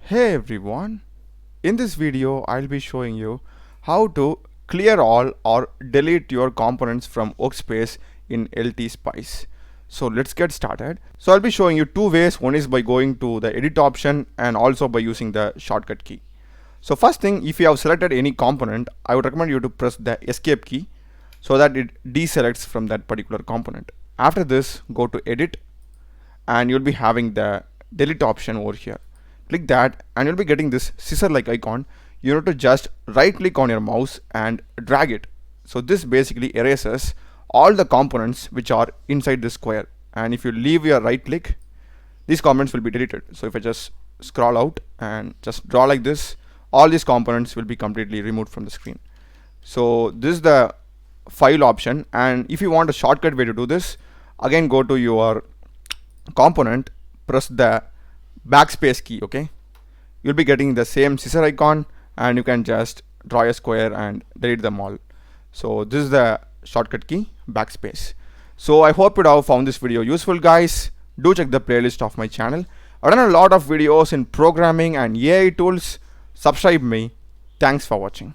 Hey everyone, in this video I'll be showing you how to clear all or delete your components from Workspace in LTSpice. So let's get started. So I'll be showing you two ways. One is by going to the edit option and also by using the shortcut key. So first thing, if you have selected any component, I would recommend you to press the escape key so that it deselects from that particular component. After this, go to edit and you'll be having the delete option over here. Click that and you'll be getting this scissor like icon. You need to just right click on your mouse and drag it. So this basically erases all the components which are inside this square, and if you leave your right click, these components will be deleted. So if I just scroll out and just draw like this, all these components will be completely removed from the screen. So this is the file option, and if you want a shortcut way to do this, again go to your component, press the backspace key. Okay, you'll be getting the same scissor icon and you can just draw a square and delete them all. So this is the shortcut key, backspace. So I hope you have found this video useful, guys. Do check the playlist of my channel. I've done a lot of videos in programming and AI tools. Subscribe me. Thanks for watching.